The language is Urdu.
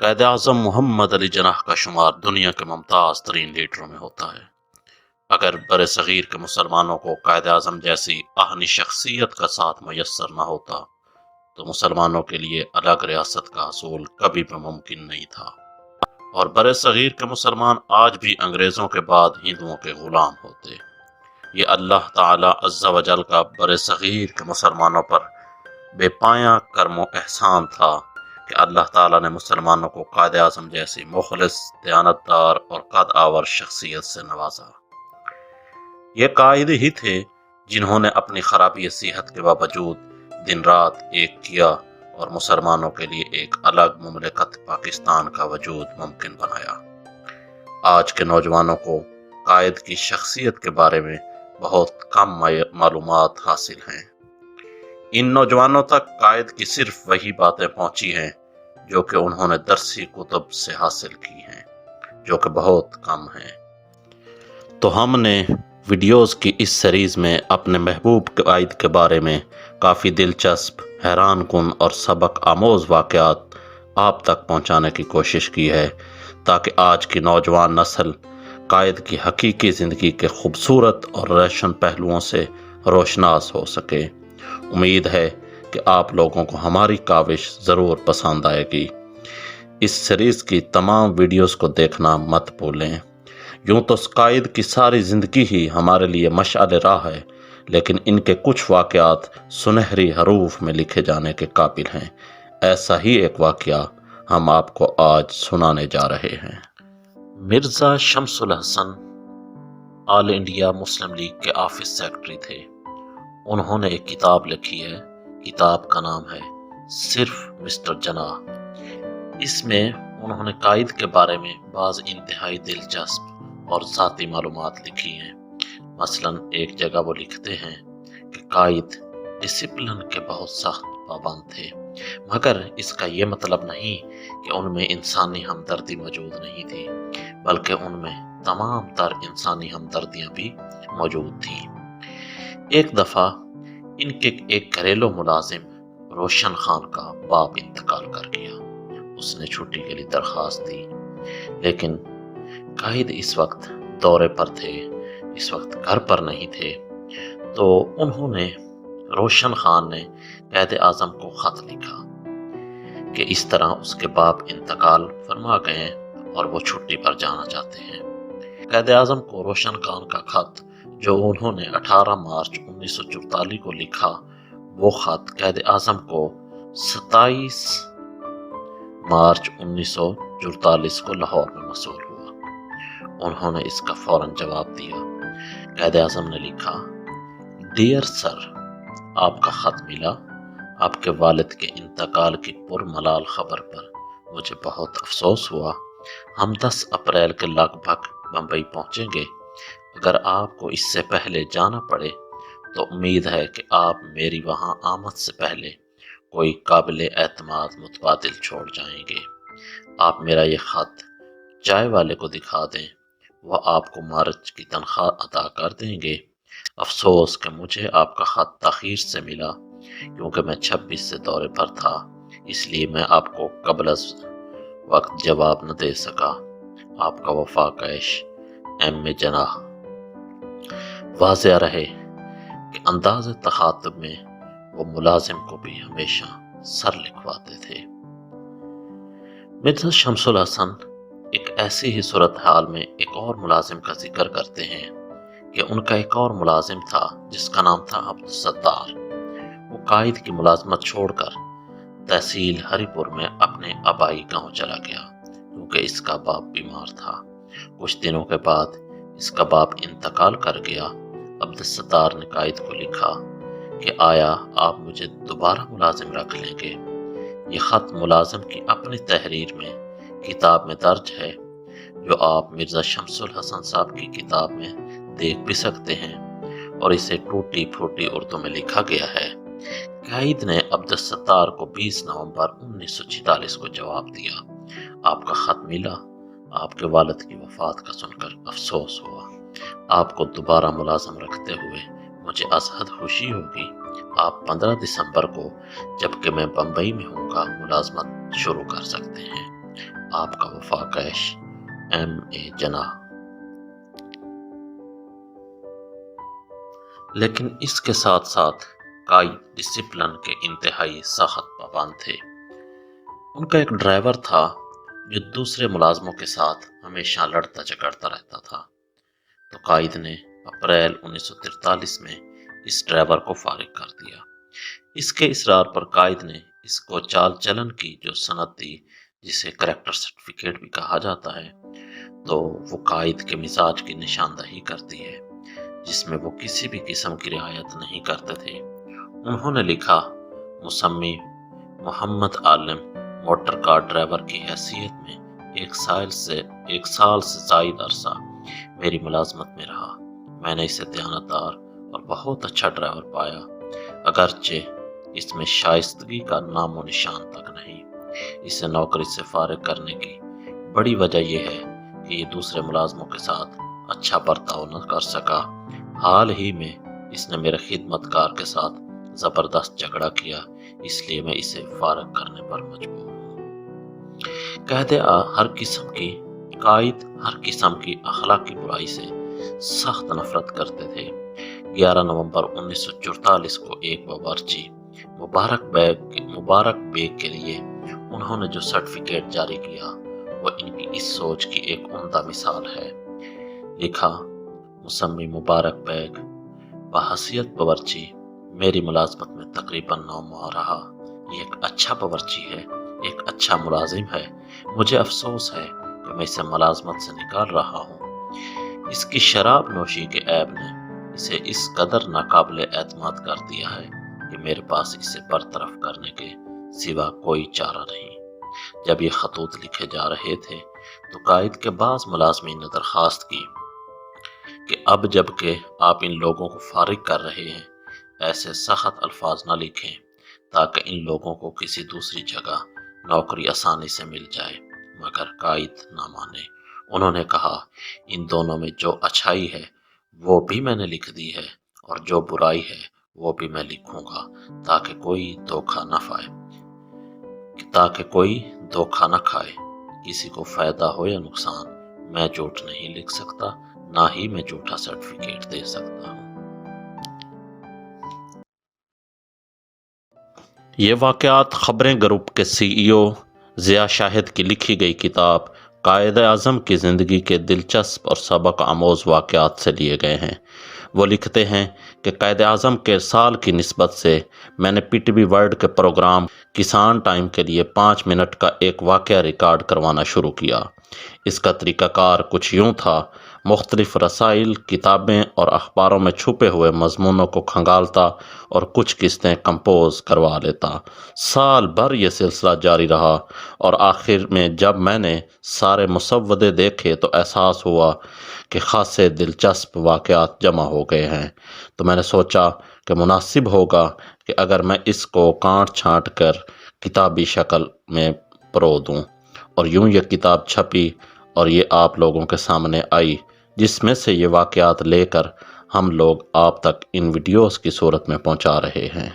قائد اعظم محمد علی جناح کا شمار دنیا کے ممتاز ترین لیڈروں میں ہوتا ہے۔ اگر بر صغیر کے مسلمانوں کو قائد اعظم جیسی اہنی شخصیت کا ساتھ میسر نہ ہوتا تو مسلمانوں کے لیے الگ ریاست کا حصول کبھی بھی ممکن نہیں تھا، اور بر صغیر کے مسلمان آج بھی انگریزوں کے بعد ہندوؤں کے غلام ہوتے۔ یہ اللہ تعالی عز و جل کا بر صغیر کے مسلمانوں پر بے پایاں کرم و احسان تھا کہ اللہ تعالیٰ نے مسلمانوں کو قائد اعظم جیسی مخلص، دیانتدار اور قد آور شخصیت سے نوازا۔ یہ قائد ہی تھے جنہوں نے اپنی خرابی صحت کے باوجود دن رات ایک کیا اور مسلمانوں کے لیے ایک الگ مملکت پاکستان کا وجود ممکن بنایا۔ آج کے نوجوانوں کو قائد کی شخصیت کے بارے میں بہت کم معلومات حاصل ہیں۔ ان نوجوانوں تک قائد کی صرف وہی باتیں پہنچی ہیں جو کہ انہوں نے درسی کتب سے حاصل کی ہیں، جو کہ بہت کم ہیں۔ تو ہم نے ویڈیوز کی اس سیریز میں اپنے محبوب قائد کے بارے میں کافی دلچسپ، حیران کن اور سبق آموز واقعات آپ تک پہنچانے کی کوشش کی ہے، تاکہ آج کی نوجوان نسل قائد کی حقیقی زندگی کے خوبصورت اور روشن پہلوؤں سے روشناس ہو سکے۔ امید ہے کہ آپ لوگوں کو ہماری کاوش ضرور پسند آئے گی۔ اس سیریز کی تمام ویڈیوز کو دیکھنا مت بھولیں۔ یوں تو قائد کی ساری زندگی ہی ہمارے لیے مشعل راہ ہے، لیکن ان کے کچھ واقعات سنہری حروف میں لکھے جانے کے قابل ہیں۔ ایسا ہی ایک واقعہ ہم آپ کو آج سنانے جا رہے ہیں۔ مرزا شمس الحسن آل انڈیا مسلم لیگ کے آفس سیکرٹری تھے۔ انہوں نے ایک کتاب لکھی ہے، کتاب کا نام ہے صرف مسٹر جناح۔ اس میں انہوں نے قائد کے بارے میں بعض انتہائی دلچسپ اور ذاتی معلومات لکھی ہیں۔ مثلا ایک جگہ وہ لکھتے ہیں کہ قائد ڈسپلن کے بہت سخت پابند تھے، مگر اس کا یہ مطلب نہیں کہ ان میں انسانی ہمدردی موجود نہیں تھی، بلکہ ان میں تمام تر انسانی ہمدردیاں بھی موجود تھیں۔ ایک دفعہ ان کے ایک گھریلو ملازم روشن خان کا باپ انتقال کر گیا۔ اس نے چھٹی کے لیے درخواست دی، لیکن قائد اس وقت دورے پر تھے، اس وقت گھر پر نہیں تھے۔ تو روشن خان نے قائد اعظم کو خط لکھا کہ اس طرح اس کے باپ انتقال فرما گئے ہیں اور وہ چھٹی پر جانا چاہتے ہیں۔ قائد اعظم کو روشن خان کا خط، جو انہوں نے 18 مارچ 1944 کو لکھا، وہ خط قائد اعظم کو 27 مارچ 1944 کو لاہور میں موصول ہوا۔ انہوں نے اس کا فوراً جواب دیا۔ قائد اعظم نے لکھا، ڈیئر سر، آپ کا خط ملا۔ آپ کے والد کے انتقال کی پرملال خبر پر مجھے بہت افسوس ہوا۔ ہم 10 اپریل کے لگ بھگ بمبئی پہنچیں گے۔ اگر آپ کو اس سے پہلے جانا پڑے تو امید ہے کہ آپ میری وہاں آمد سے پہلے کوئی قابل اعتماد متبادل چھوڑ جائیں گے۔ آپ میرا یہ خط چائے والے کو دکھا دیں، وہ آپ کو مارچ کی تنخواہ عطا کر دیں گے۔ افسوس کہ مجھے آپ کا خط تاخیر سے ملا، کیونکہ میں 26 سے دورے پر تھا، اس لیے میں آپ کو قبل از وقت جواب نہ دے سکا۔ آپ کا وفا کیش ایم جناح۔ واضح رہے کہ انداز تخاطب میں وہ ملازم کو بھی ہمیشہ سر لکھواتے تھے۔ مرزا شمس الحسن ایک ایسی ہی صورتحال میں ایک اور ملازم کا ذکر کرتے ہیں کہ ان کا ایک اور ملازم تھا جس کا نام تھا عبدالستار۔ وہ قائد کی ملازمت چھوڑ کر تحصیل ہری پور میں اپنے آبائی گاؤں چلا گیا، کیونکہ اس کا باپ بیمار تھا۔ کچھ دنوں کے بعد اس کا باپ انتقال کر گیا۔ عبدالستار نے قائد کو لکھا کہ آیا آپ مجھے دوبارہ ملازم رکھ لیں گے؟ یہ خط ملازم کی اپنی تحریر میں کتاب میں درج ہے، جو آپ مرزا شمس الحسن صاحب کی کتاب میں دیکھ بھی سکتے ہیں، اور اسے ٹوٹی پھوٹی اردو میں لکھا گیا ہے۔ قائد نے عبدالستار کو 20 نومبر 1946 کو جواب دیا، آپ کا خط ملا۔ آپ کے والد کی وفات کا سن کر افسوس ہوا۔ آپ کو دوبارہ ملازم رکھتے ہوئے مجھے ازحد خوشی ہوگی۔ آپ 15 دسمبر کو، جبکہ میں بمبئی میں ہوں گا، ملازمت شروع کر سکتے ہیں۔ آپ کا وفا کیش M.A. جناح۔ لیکن اس کے ساتھ ساتھ قائد ڈسپلن کے انتہائی سخت پابند تھے۔ ان کا ایک ڈرائیور تھا جو دوسرے ملازموں کے ساتھ ہمیشہ لڑتا جھگڑتا رہتا تھا، تو قائد نے اپریل 1943 میں اس ڈرائیور کو فارغ کر دیا۔ اس کے اصرار پر قائد نے اس کو چال چلن کی جو سند دی، جسے کریکٹر سرٹیفکیٹ بھی کہا جاتا ہے، تو وہ قائد کے مزاج کی نشاندہی کرتی ہے، جس میں وہ کسی بھی قسم کی رعایت نہیں کرتے تھے۔ انہوں نے لکھا، مسمی محمد عالم موٹر کار ڈرائیور کی حیثیت میں ایک سال سے زائد عرصہ میری ملازمت میں رہا۔ میں نے اسے دیانتدار اور بہت اچھا ڈرائیور پایا، اگرچہ اس میں شائستگی کا نام و نشان تک نہیں۔ اسے نوکری سے فارغ کرنے کی بڑی وجہ یہ ہے کہ یہ دوسرے ملازموں کے ساتھ اچھا برتاؤ نہ کر سکا۔ حال ہی میں اس نے میرے خدمت گار کے ساتھ زبردست جھگڑا کیا، اس لیے میں اسے فارغ کرنے پر مجبور ہوں۔ قائد ہر قسم کی اخلاقی برائی سے سخت نفرت کرتے تھے۔ 11 نومبر 1944 کو ایک باورچی مبارک بیگ کے لیے انہوں نے جو سرٹیفکیٹ جاری کیا، وہ ان کی اس سوچ کی ایک عمدہ مثال ہے۔ لکھا، مسمی مبارک بیگ بحیثیت باورچی میری ملازمت میں تقریباً 9 ماہ رہا۔ یہ ایک اچھا باورچی ہے، ایک اچھا ملازم ہے۔ مجھے افسوس ہے کہ میں اسے ملازمت سے نکال رہا ہوں۔ اس کی شراب نوشی کے عیب نے اسے اس قدر ناقابل اعتماد کر دیا ہے کہ میرے پاس اسے برطرف کرنے کے سوا کوئی چارہ نہیں۔ جب یہ خطوط لکھے جا رہے تھے تو قائد کے بعض ملازمین نے درخواست کی کہ اب جب کہ آپ ان لوگوں کو فارغ کر رہے ہیں، ایسے سخت الفاظ نہ لکھیں تاکہ ان لوگوں کو کسی دوسری جگہ نوکری آسانی سے مل جائے، مگر قائد نہ مانے۔ انہوں نے کہا، ان دونوں میں جو اچھائی ہے وہ بھی میں نے لکھ دی ہے، اور جو برائی ہے وہ بھی میں لکھوں گا، تاکہ کوئی دھوکہ نہ کھائے، کسی کو فائدہ ہو یا نقصان۔ میں جھوٹ نہیں لکھ سکتا، نہ ہی میں جھوٹا سرٹیفکیٹ دے سکتا ہوں۔ یہ واقعات خبریں گروپ کے CEO ضیاء شاہد کی لکھی گئی کتاب قائد اعظم کی زندگی کے دلچسپ اور سبق آموز واقعات سے لیے گئے ہیں۔ وہ لکھتے ہیں کہ قائد اعظم کے سال کی نسبت سے میں نے PTV ورلڈ کے پروگرام کسان ٹائم کے لیے 5 منٹ کا ایک واقعہ ریکارڈ کروانا شروع کیا۔ اس کا طریقہ کار کچھ یوں تھا، مختلف رسائل، کتابیں اور اخباروں میں چھپے ہوئے مضمونوں کو کھنگالتا اور کچھ قسطیں کمپوز کروا لیتا۔ سال بھر یہ سلسلہ جاری رہا، اور آخر میں جب میں نے سارے مسودے دیکھے تو احساس ہوا کہ خاصے دلچسپ واقعات جمع ہو گئے ہیں۔ تو میں نے سوچا کہ مناسب ہوگا کہ اگر میں اس کو کاٹ چھانٹ کر کتابی شکل میں پرو دوں، اور یوں یہ کتاب چھپی اور یہ آپ لوگوں کے سامنے آئی، جس میں سے یہ واقعات لے کر ہم لوگ آپ تک ان ویڈیوز کی صورت میں پہنچا رہے ہیں۔